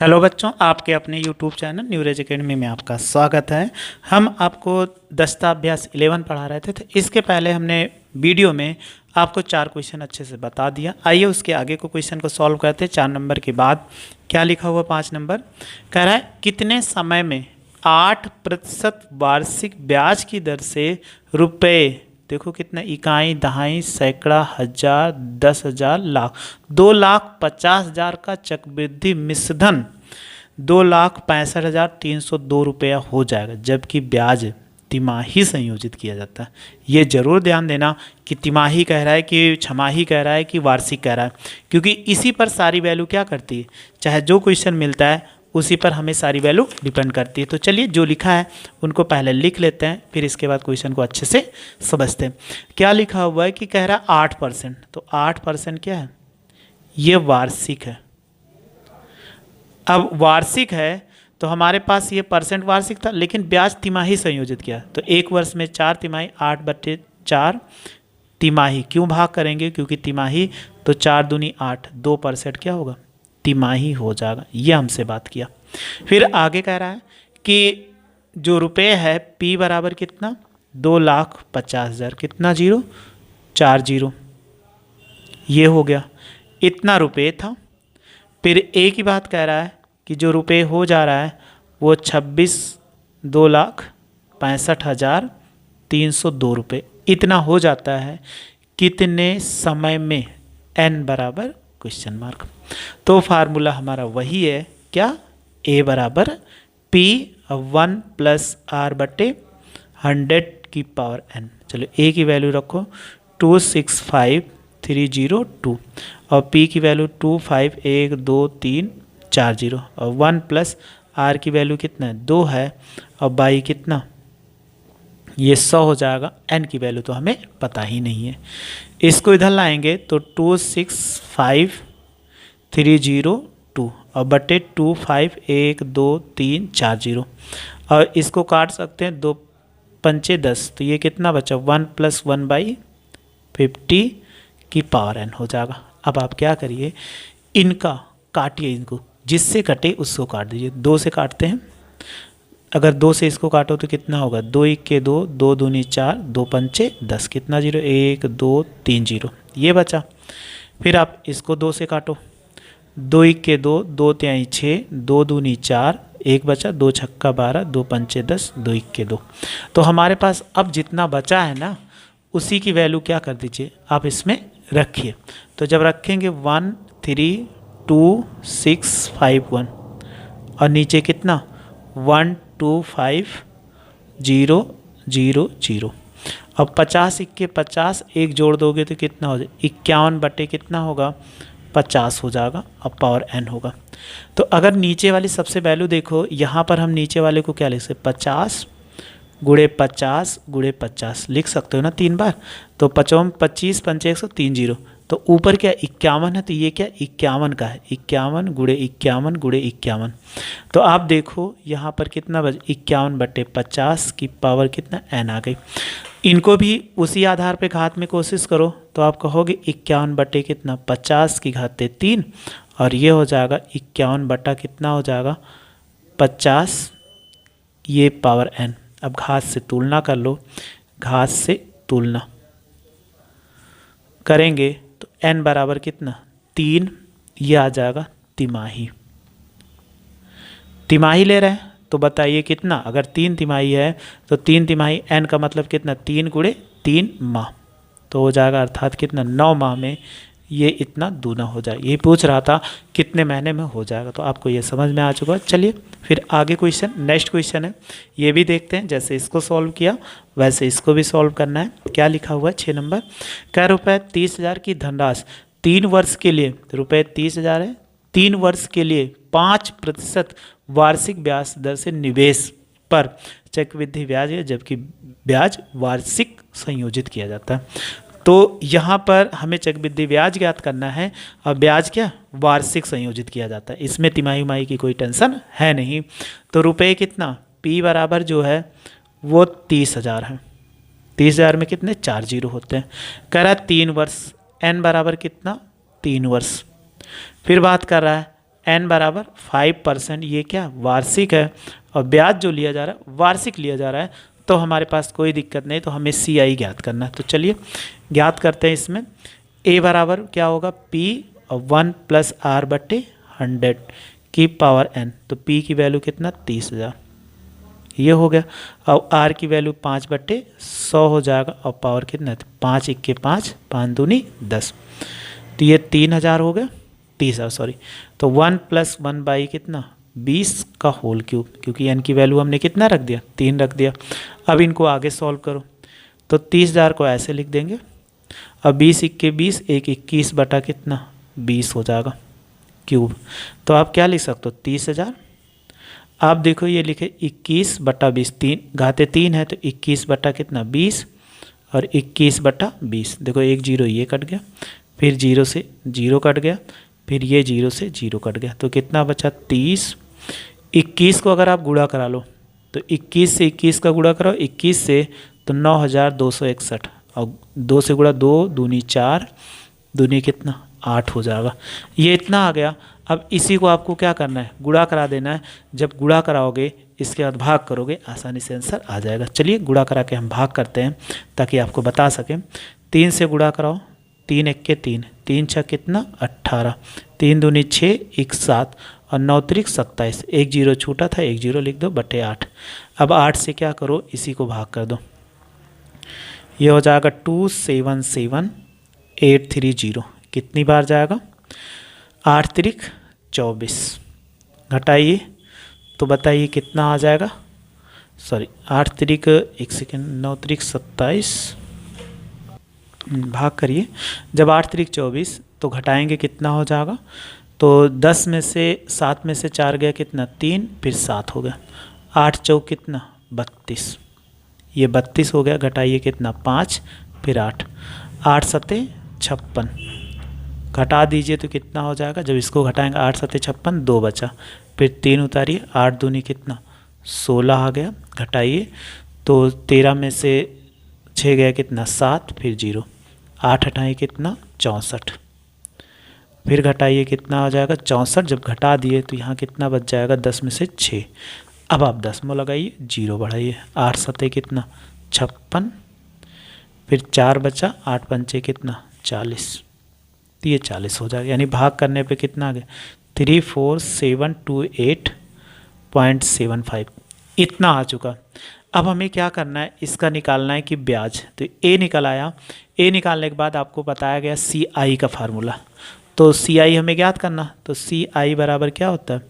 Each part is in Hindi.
हेलो बच्चों, आपके अपने यूट्यूब चैनल न्यूरेज एकेडमी में आपका स्वागत है। हम आपको दस्ताभ्यास 11 पढ़ा रहे थे। तो इसके पहले हमने वीडियो में आपको 4 क्वेश्चन अच्छे से बता दिया। आइए उसके आगे को क्वेश्चन को सॉल्व करते हैं। 4 नंबर के बाद क्या लिखा हुआ 5 नंबर कह रहा है कितने समय में 8% वार्षिक ब्याज की दर से रुपये, देखो कितना, इकाई, दहाई, सैकड़ा, हजार, 10,000, लाख, 2,50,000 का चक्रवृद्धि मिश्रधन 2,65,302 रुपया हो जाएगा, जबकि ब्याज तिमाही संयोजित किया जाता है। ये जरूर ध्यान देना कि तिमाही कह रहा है कि छमाही कह रहा है कि वार्षिक कह रहा है, क्योंकि इसी पर सारी वैल्यू क्या करती है, चाहे जो क्वेश्चन मिलता है उसी पर हमें सारी वैल्यू डिपेंड करती है। तो चलिए जो लिखा है उनको पहले लिख लेते हैं, फिर इसके बाद क्वेश्चन को अच्छे से समझते हैं। क्या लिखा हुआ है कि कह रहा है 8%, तो 8% क्या है, ये वार्षिक है। अब वार्षिक है तो हमारे पास ये परसेंट वार्षिक था, लेकिन ब्याज तिमाही संयोजित किया, तो एक वर्ष में 4 तिमाही, 8/4 तिमाही। क्यों भाग करेंगे, क्योंकि तिमाही, तो 4 दूनी 8, 2% क्या होगा, तिमाही हो जाएगा। ये हमसे बात किया। फिर आगे कह रहा है कि जो रुपए है P बराबर कितना, 2,50,000, कितना जीरो, 4 जीरो, ये हो गया, इतना रुपए था। फिर एक ही बात कह रहा है कि जो रुपए हो जा रहा है वो 2,65,302 रुपये, इतना हो जाता है कितने समय में, n बराबर क्वेश्चन मार्क। तो फार्मूला हमारा वही है, क्या, a बराबर P1 + R/100 की पावर n। चलो a की वैल्यू रखो 265,302 और p की वैल्यू 25,1,2,3,4,0 और 1 + r की वैल्यू कितना है, 2 है, और बाई कितना, ये 100 हो जाएगा। n की वैल्यू तो हमें पता ही नहीं है। इसको इधर लाएंगे तो 265,302 और बटे 25,1,2,3,4,0 और इसको काट सकते हैं, 2 पंचे 10, तो ये कितना बचा, 1 + 1/50 की पावर n हो जाएगा। अब आप क्या करिए, इनका काटिए, इनको जिससे कटे उसको काट दीजिए। 2 से काटते हैं, अगर 2 से इसको काटो तो कितना होगा, 2 × 1 = 2, 2 दूनी 4, 2 पंचे 10, कितना जीरो, 1 2 3 जीरो, ये बचा। फिर आप इसको 2 से काटो, 2 × 1 = 2, 2 × 3 = 6, 2 दूनी 4, 1 बचा, 2 छक्का 12, 2 पंचे 10, 2 × 1 = 2। तो हमारे पास अब जितना बचा है ना, उसी की वैल्यू क्या कर दीजिए, आप इसमें रखिए। तो जब रखेंगे 132,651 और नीचे कितना, 125,000। अब 50 × 50, एक जोड़ दोगे तो कितना हो जाए, 51 बटे कितना होगा, 50 हो जाएगा। अब पावर n होगा। तो अगर नीचे वाली सबसे वैल्यू देखो, यहाँ पर हम नीचे वाले को क्या लिख सकते, 50 × 50 × 50 लिख सकते हो ना 3 बार। तो 55 25 पंचे 130, तो ऊपर क्या 51 है, तो ये क्या 51 का है, 51 × 51 × 51। तो आप देखो यहाँ पर कितना बच, 51/50 की पावर कितना, n आ गई। इनको भी उसी आधार पे घात में कोशिश करो, तो आप कहोगे 51 बटे कितना, 50 की घात 3, और ये हो जाएगा 51 बटा कितना हो जाएगा, 50, ये पावर n। अब घात से तुलना कर लो, घात से तुलना करेंगे तो n बराबर कितना, 3, ये आ जाएगा तिमाही। तिमाही ले रहे हैं तो बताइए कितना, अगर 3 तिमाही है तो 3 तिमाही, n का मतलब कितना, 3 × 3 माह, तो हो जाएगा, अर्थात कितना, 9 माह में ये इतना दूना हो जाए। यही पूछ रहा था कितने महीने में हो जाएगा, तो आपको ये समझ में आ चुका है। चलिए फिर आगे क्वेश्चन, नेक्स्ट क्वेश्चन है, ये भी देखते हैं। जैसे इसको सॉल्व किया वैसे इसको भी सॉल्व करना है। क्या लिखा हुआ है 6 नंबर, क्या, रुपये 30,000 की धनराशि 3 वर्ष के लिए, रुपये 30,000 है, 3 वर्ष के लिए 5% वार्षिक ब्याज दर से निवेश पर चक्रवृद्धि ब्याज है, जबकि ब्याज वार्षिक संयोजित किया जाता है। तो यहाँ पर हमें चक्रवृद्धि ब्याज ज्ञात करना है, और ब्याज क्या, वार्षिक संयोजित किया जाता है। इसमें तिमाही उमाही की कोई टेंशन है नहीं। तो रुपए कितना, P बराबर जो है वो 30,000 है, 30,000 में कितने, 4 जीरो होते हैं। कह रहा है 3 वर्ष, n बराबर कितना, 3 वर्ष। फिर बात कर रहा है n बराबर 5%, ये क्या वार्षिक है और ब्याज जो लिया जा रहा है वार्षिक लिया जा रहा है, तो हमारे पास कोई दिक्कत नहीं, तो हमें CI ज्ञात करना है। तो चलिए ज्ञात करते हैं। इसमें a बराबर क्या होगा p और 1 + r/100 की पावर n, तो p की वैल्यू कितना 30,000 ये हो गया, और r की वैल्यू 5/100 हो जाएगा, और पावर कितना 5 × 5, 5 दूनी 10, तो ये 3,000 हो गया, 30,000 सॉरी। तो 1 + 1 कितना 20 का होल क्यूब, क्योंकि n की वैल्यू हमने कितना रख दिया 3 रख दिया। अब इनको आगे सॉल्व करो, तो 30,000 को ऐसे लिख देंगे, अब 20 × 20, 1 21 बटा कितना 20 हो जाएगा क्यूब। तो आप क्या लिख सकते हो 30,000। आप देखो ये लिखे 21/20, 3 घाते 3 है, तो 21 बटा कितना 20 और 21/20, देखो एक जीरो ये कट गया, फिर 0 से 0 कट गया, फिर ये 0 से 0 कट गया, तो कितना बचा 30। 21 को अगर आप गुणा करा लो, तो 21 से 21 का गुणा कराओ 21 से, तो 9,261, और 2 से गुणा 2 दूनी 4 दूनी कितना 8 हो जाएगा, ये इतना आ गया। अब इसी को आपको क्या करना है गुणा करा देना है, जब गुणा कराओगे इसके बाद भाग करोगे आसानी से आंसर आ जाएगा। चलिए गुणा करा के हम भाग करते हैं ताकि आपको बता सकें। 3 से गुणा कराओ, 3 × 3, 3 × 6 कितना 18, 3 दूनी 6, 1 7 और 9 × 3 27, एक जीरो छूटा था, एक जीरो लिख दो बटे 8। अब 8 से क्या करो इसी को भाग कर दो, ये हो जाएगा 277,830, कितनी बार जाएगा 8 × 3 24, घटाइए तो बताइए कितना आ जाएगा, सॉरी 8 × 3 एक सेकेंड 9 × 3 27, भाग करिए, जब 8 × 3 24 तो घटाएंगे कितना हो जाएगा, तो 10 में से 7 में से 4 गया कितना 3, फिर 7 हो गया, 8 चौक कितना 32, ये 32 हो गया, घटाइए कितना 5 फिर 8, 8 सते 56, घटा दीजिए तो कितना हो जाएगा, जब इसको घटाएंगे 8 सते 56, 2 बचा, फिर 3 उतारिए, 8 दूनी कितना 16 आ गया, घटाइए तो 13 में से 6 गया कितना 7, फिर 0, 8 हटाइए कितना 64, फिर घटाइए कितना हो जाएगा 64, जब घटा दिए तो यहाँ कितना बच जाएगा 10 में से 6, अब आप दसमों लगाइए 0 बढ़ाइए, 8 सते कितना 56, फिर 4 बचा, 8 पंचे कितना 40, तो ये 40 हो जाएगा, यानी भाग करने पे कितना आ गया 34728.75, इतना आ चुका। अब हमें क्या करना है इसका निकालना है कि ब्याज, तो ए निकल आया, ए निकालने के बाद आपको बताया गया CI का फार्मूला, तो CI हमें ज्ञात करना, तो CI बराबर क्या होता है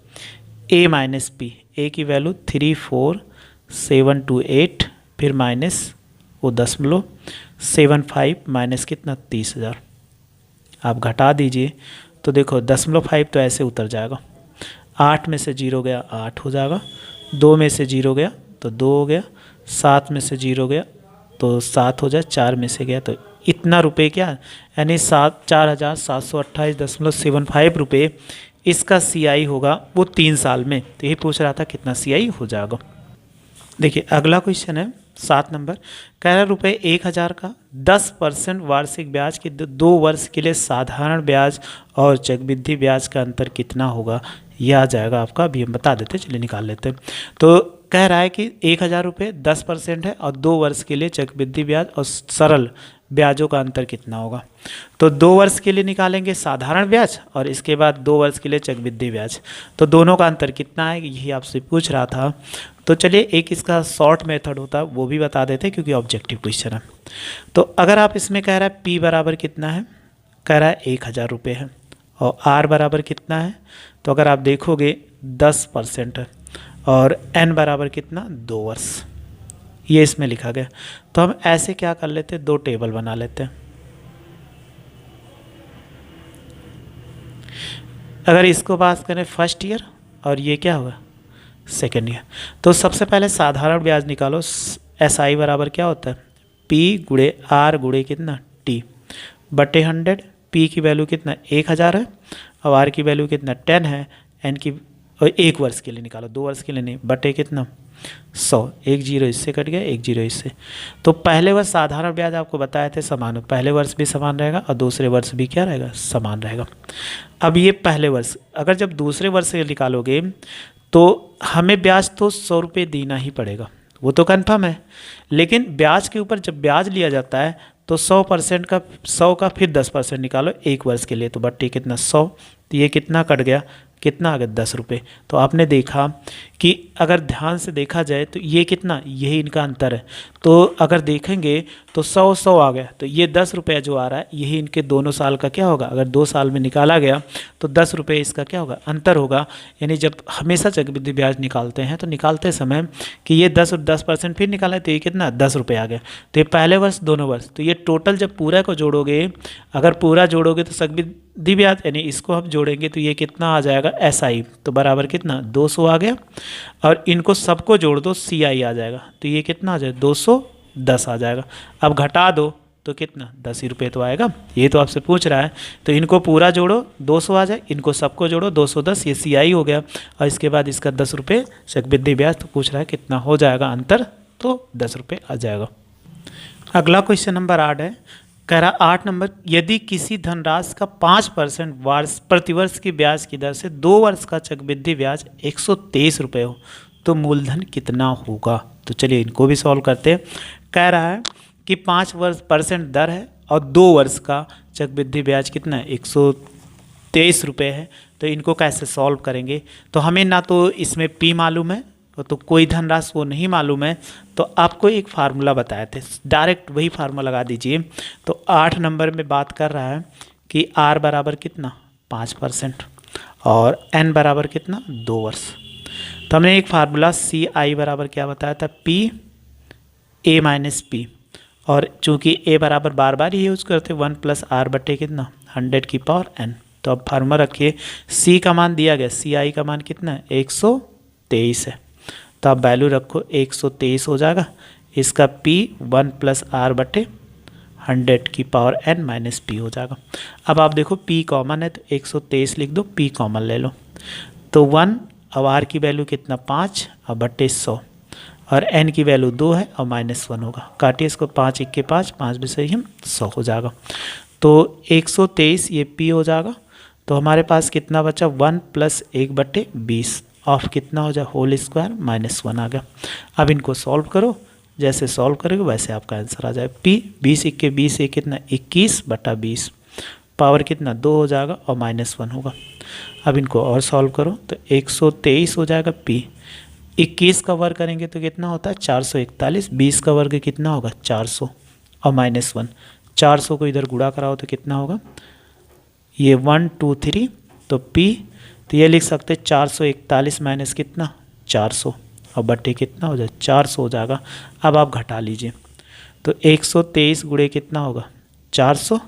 A - P, ए की वैल्यू 34728, फिर माइनस वो 0.75 माइनस कितना 30,000, आप घटा दीजिए तो देखो 0.5 तो ऐसे उतर जाएगा, 8 में से 0 गया 8 हो जाएगा, 2 में से 0 गया तो 2 हो गया, 7 में से 0 गया तो 7 हो जाए, 4 में से गया तो इतना रुपए क्या, यानी 4,728.75 रुपये इसका CI होगा वो 3 साल में। तो यही पूछ रहा था कितना CI हो जाएगा। देखिए अगला क्वेश्चन है 7 नंबर, कह रहा रुपये 1,000 का 10% वार्षिक ब्याज के 2 वर्ष के लिए साधारण ब्याज और चक्रवृद्धि ब्याज का अंतर कितना होगा, यह आ जाएगा आपका, अभी हम बता देते, चलिए निकाल लेते हैं। तो कह रहा है कि 1,000 रुपये 10% है और 2 वर्ष के लिए चक्रवृद्धि ब्याज और सरल ब्याजों का अंतर कितना होगा। तो 2 वर्ष के लिए निकालेंगे साधारण ब्याज और इसके बाद 2 वर्ष के लिए चक्रवृद्धि ब्याज, तो दोनों का अंतर कितना है यही आपसे पूछ रहा था। तो चलिए एक इसका शॉर्ट मेथड होता है वो भी बता देते क्योंकि ऑब्जेक्टिव क्वेश्चन है। तो अगर आप इसमें कह रहा है P बराबर कितना है, कह रहा है 1,000 रुपये है और R बराबर कितना है, तो अगर आप देखोगे 10% है और N बराबर कितना 2 वर्ष, ये इसमें लिखा गया। तो हम ऐसे क्या कर लेते हैं, 2 टेबल बना लेते हैं। अगर इसको बात करें फर्स्ट ईयर और ये क्या होगा सेकेंड ईयर, तो सबसे पहले साधारण ब्याज निकालो, SI बराबर क्या होता है P गुणे R गुणे कितना T बटे 100, P की वैल्यू कितना 1,000 है और R की वैल्यू कितना 10 है, N की और 1 वर्ष के लिए निकालो, 2 वर्ष के लिए नहीं, बटे कितना 100, 1 जीरो इससे कट गया, 1 जीरो इससे। तो पहले वर्ष साधारण ब्याज आपको बताए थे समान हो, पहले वर्ष भी समान रहेगा और दूसरे वर्ष भी क्या रहेगा, समान रहेगा। अब ये पहले वर्ष, अगर जब दूसरे वर्ष से निकालोगे तो हमें ब्याज तो 100 रुपये देना ही पड़ेगा, वो तो कन्फर्म है। लेकिन ब्याज के ऊपर जब ब्याज लिया जाता है तो 100% का 100 का फिर 10% निकालो 1 वर्ष के लिए, तो बट्टी कितना 100, तो ये कितना कट गया, कितना आ गया 10 रुपये। तो आपने देखा कि अगर ध्यान से देखा जाए तो ये कितना, यही इनका अंतर है। तो अगर देखेंगे तो 100 आ गया, तो ये 10 रुपये जो आ रहा है यही इनके दोनों साल का क्या होगा, अगर 2 साल में निकाला गया तो 10 रुपये इसका क्या होगा, अंतर होगा। यानी जब हमेशा चक्रवृद्धि ब्याज निकालते हैं तो निकालते समय कि ये 10 और 10% फिर निकाला है तो ये कितना 10 रुपये आ गया। तो ये पहले वर्ष दोनों वर्ष, तो ये टोटल जब पूरा को जोड़ोगे, अगर पूरा जोड़ोगे तो चक्रवृद्धि ब्याज यानी इसको हम जोड़ेंगे तो ये कितना आ जाएगा SI, तो बराबर कितना 200 आ गया। और इनको सबको जोड़ दो CI आ जाएगा, तो ये कितना आ जाएगा 210 आ जाएगा। अब घटा दो तो कितना 10 ही रुपये तो आएगा, ये तो आपसे पूछ रहा है। तो इनको पूरा जोड़ो 200 आ जाए, इनको सबको जोड़ो 210, ये CI हो गया। और इसके बाद इसका 10 रुपये चक्रवृद्धि ब्याज, तो पूछ रहा है कितना हो जाएगा अंतर, तो 10 रुपये आ जाएगा। अगला क्वेश्चन नंबर 8 है, कह रहा 8 नंबर, यदि किसी धनराशि का 5% प्रतिवर्ष की ब्याज की दर से 2 वर्ष का चक्रवृद्धि ब्याज 123 रुपये हो तो मूलधन कितना होगा। तो चलिए इनको भी सॉल्व करते हैं। कह रहा है कि 5% दर है और 2 वर्ष का चक्रवृद्धि ब्याज कितना है 123 रुपये है। तो इनको कैसे सॉल्व करेंगे, तो हमें ना तो इसमें P मालूम है तो कोई धनराशि वो नहीं मालूम है, तो आपको एक फार्मूला बताए थे, डायरेक्ट वही फार्मूला लगा दीजिए। तो 8 नंबर में बात कर रहा है कि R बराबर कितना 5% और N बराबर कितना 2 वर्ष। तो हमने एक फार्मूला CI बराबर क्या बताया था, P A माइनस P, और चूंकि A बराबर बार बार ही यूज़ करते 1 + R बटे कितना 100 की पावर N। तो अब फार्मूला रखिए, C का मान दिया गया, CI का मान कितना है 123 है, तो आप वैल्यू रखो 123 हो जाएगा। इसका P 1 + R बटे 100 की पावर N माइनस P हो जाएगा। अब आप देखो P कॉमन है तो 123 लिख दो, P कॉमन ले लो तो 1, अब R की वैल्यू कितना 5 और बटे 100, और N की वैल्यू 2 है और -1 होगा। काटिए इसको, 5 1 के 5, 5 भी सही हम 100 हो जाएगा। तो 123 ये P हो जाएगा। तो हमारे पास कितना बचा 1 + 1 बटे 20 ऑफ कितना हो जाए होल स्क्वायर -1 आ गया। अब इनको सॉल्व करो, जैसे सॉल्व करोगे वैसे आपका आंसर आ जाए। P 20 1 के 20 एक कितना 21 बटा 20, पावर कितना 2 हो जाएगा और -1 होगा। अब इनको और सॉल्व करो तो 123 हो जाएगा P, 21 का वर्ग करेंगे तो कितना होता है 441, 20 का वर्ग कितना होगा 400 और -1, 400 को इधर गुणा कराओ तो कितना होगा ये 1 2 3, तो P तो ये लिख सकते 441 माइनस कितना 400 और बटे कितना हो जाए 400 हो जाएगा। अब आप घटा लीजिए तो 123 गुणे कितना होगा 400,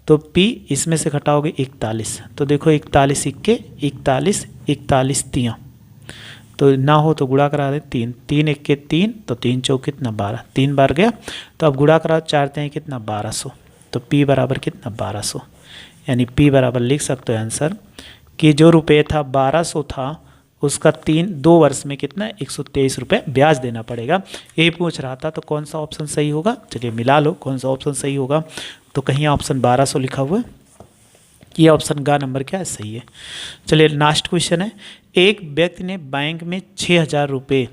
तो P इसमें से घटाओगे 41, तो देखो 41 इक्के 41, 41 तियाँ, तो ना हो तो गुणा करा दें 3, 3 1 के 3, तो 3 चौक कितना 12, 3 बार गया। तो अब गुणा करा 4 तिहाई कितना 1200, तो P बराबर कितना 1200, यानी P बराबर लिख सकते हो आंसर कि जो रुपये था 1200 था उसका 2 वर्ष में कितना 123 रुपये ब्याज देना पड़ेगा। यही पूछ रहा था, तो कौन सा ऑप्शन सही होगा, चलिए मिला लो कौन सा ऑप्शन सही होगा। तो कहीं ऑप्शन 1200 लिखा हुआ है, ये ऑप्शन का नंबर क्या है सही है। चलिए लास्ट क्वेश्चन है, एक व्यक्ति ने बैंक में 6000 रुपये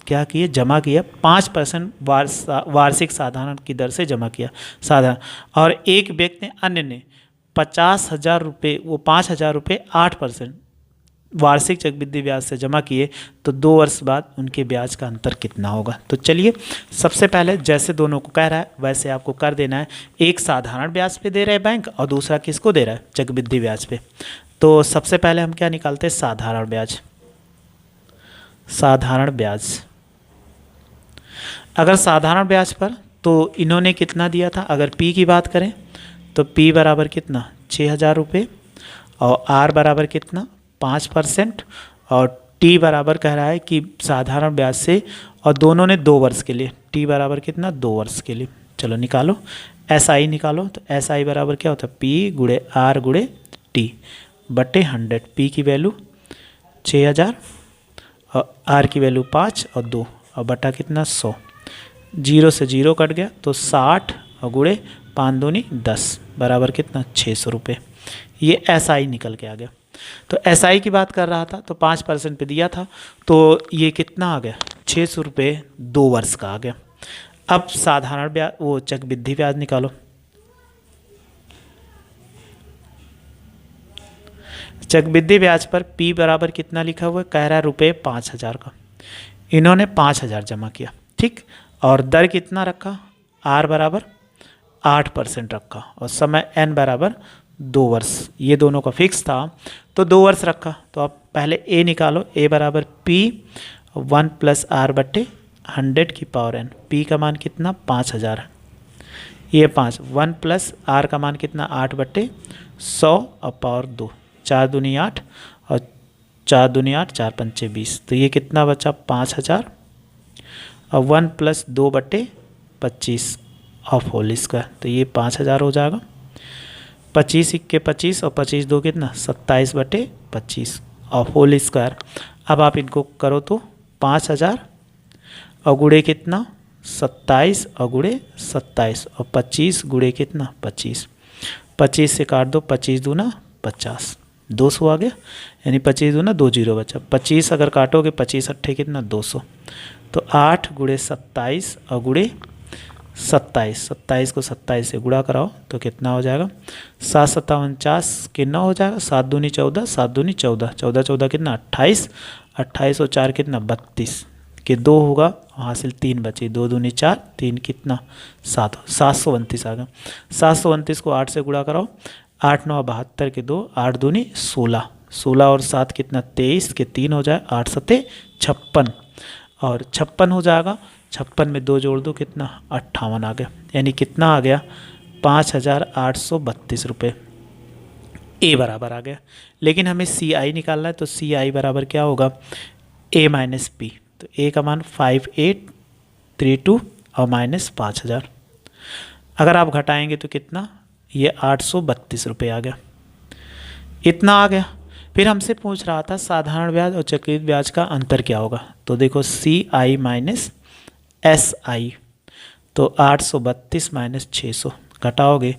क्या किए जमा किया, 5% वार्षिक साधारण की दर से जमा किया साधारण, और एक व्यक्ति अन्य ने 50,000 रुपये, वो 5,000 रुपये 8% वार्षिक चक्रवृद्धि ब्याज से जमा किए, तो 2 वर्ष बाद उनके ब्याज का अंतर कितना होगा। तो चलिए सबसे पहले जैसे दोनों को कह रहा है वैसे आपको कर देना है। एक साधारण ब्याज पे दे रहा है बैंक और दूसरा किसको दे रहा है चक्रवृद्धि ब्याज पे। तो सबसे पहले हम क्या निकालते हैं साधारण ब्याज। साधारण ब्याज, अगर साधारण ब्याज पर तो इन्होंने कितना दिया था, अगर P की बात करें तो P बराबर कितना 6,000 रुपये, और R बराबर कितना 5%, और T बराबर कह रहा है कि साधारण ब्याज से, और दोनों ने 2 वर्ष के लिए, T बराबर कितना 2 वर्ष के लिए। चलो निकालो SI निकालो, तो SI बराबर क्या होता है P गुणे R गुणे T बटे 100। P की वैल्यू 6000 और आर की वैल्यू 5 और 2 और बटा कितना 100, 0 से 0 कट गया तो 60 और गुणे 5 दूनी 10 बराबर कितना 600 रुपये। ये SI निकल के आ गया। तो SI की बात कर रहा था तो 5% पे दिया था, तो ये कितना आ गया 600 रुपये 2 वर्ष का आ गया। अब साधारण ब्याज वो चक्रवृद्धि ब्याज निकालो। चक्रवृद्धि ब्याज पर P बराबर कितना लिखा हुआ है, कह रहा है रुपये 5000 का। इन्होंने 5000 जमा किया, ठीक, और दर कितना रखा, R बराबर 8% रखा और समय N बराबर 2 वर्ष। ये दोनों का फिक्स था तो 2 वर्ष रखा। तो आप पहले A निकालो, A बराबर P 1 + R बट्टे 100 की पावर N। P का मान कितना 5000 है, ये 5 1 + R का मान कितना 8 बट्टे 100 और पावर 2, 4 दूनी 8 और 4 दूनी 8, 4 पंचे 20। तो ये कितना बचा 5000 और 1 + 2 बट्टे 25 ऑफ होल स्क्वायर। तो ये 5000 हो जाएगा। 25 × 25 और 25 2 कितना 27 बटे 25 ऑफ होल स्क्वायर। अब आप इनको करो तो 5000 और गुणे कितना 27 और गुणे 27 और 25 गुणे कितना 25, 25 से काट दो, 25 दूना 50, 200 आ गया, यानी 25 दूना 2 0 बचा। 25 अगर काटोगे 25 अट्ठे कितना 200, तो 8 गुणे 27 और गुणे 27, 27 को 27 से गुणा कराओ तो कितना हो जाएगा 7 7 49 कितना हो जाएगा 7 दूनी 14, 7 दूनी 14, 14 14 कितना 28, 28 और 4 कितना 32 के 2 होगा, हासिल 3 बचे, 2 दूनी 4, 3 कितना 7, 729 आ गया। 729 को 8 से गुणा कराओ, 8 9 72 के 2, 8 दूनी 16, 16 और 7 कितना 23 के 3 हो जाए, 8 7 56 और 56 हो जाएगा। 56 में 2 जोड़ दो कितना 58 आ गया, यानी कितना आ गया 5832 रुपये। ए बराबर आ गया। लेकिन हमें CI निकालना है तो CI बराबर क्या होगा A - P। तो A का मान 5832 और -5000। अगर आप घटाएंगे तो कितना ये 832 रुपये आ गया, इतना आ गया। फिर हमसे पूछ रहा था साधारण ब्याज और चक्रवृद्धि ब्याज का अंतर क्या होगा। तो देखो CI - SI, तो 832 - 600 घटाओगे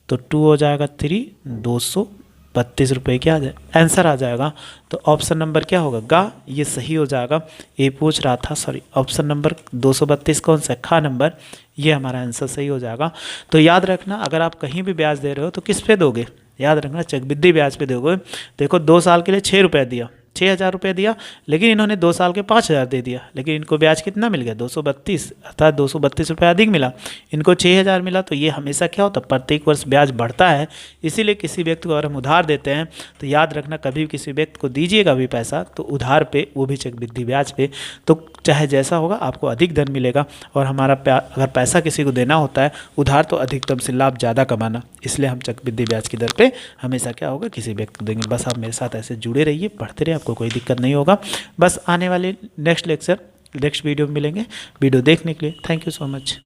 तो 2 हो जाएगा 3, 232 रुपये क्या आ जाए आंसर आ जाएगा। तो ऑप्शन नंबर क्या होगा गा, ये सही हो जाएगा। ये पूछ रहा था, सॉरी, ऑप्शन नंबर 232 कौन सा खा नंबर, ये हमारा आंसर सही हो जाएगा। तो याद रखना अगर आप कहीं भी ब्याज दे रहे हो तो किस पे दोगे, याद रखना चक्रवृद्धि ब्याज पे दोगे। देखो 2 साल के लिए 6 रुपये दिया, 6000 रुपये दिया, लेकिन इन्होंने 2 साल के 5000 दे दिया, लेकिन इनको ब्याज कितना मिल गया 232, अर्थात 232 रुपये अधिक मिला। इनको 6000 मिला। तो ये हमेशा क्या होता है प्रत्येक वर्ष ब्याज बढ़ता है। इसीलिए किसी व्यक्ति को अगर हम उधार देते हैं तो याद रखना कभी भी किसी व्यक्ति को दीजिएगा भी पैसा तो उधार पे, वो भी चक्रवृद्धि ब्याज पे, तो चाहे जैसा होगा आपको अधिक धन मिलेगा। और हमारा अगर पैसा किसी को देना होता है उधार तो अधिकतम से लाभ ज़्यादा कमाना, इसलिए हम चक्रवृद्धि ब्याज की दर पे हमेशा क्या होगा किसी व्यक्ति को देंगे। बस आप मेरे साथ ऐसे जुड़े रहिए, पढ़ते रहिए, आपको कोई दिक्कत नहीं होगा। बस आने वाले नेक्स्ट वीडियो में मिलेंगे। वीडियो देखने के लिए थैंक यू सो मच।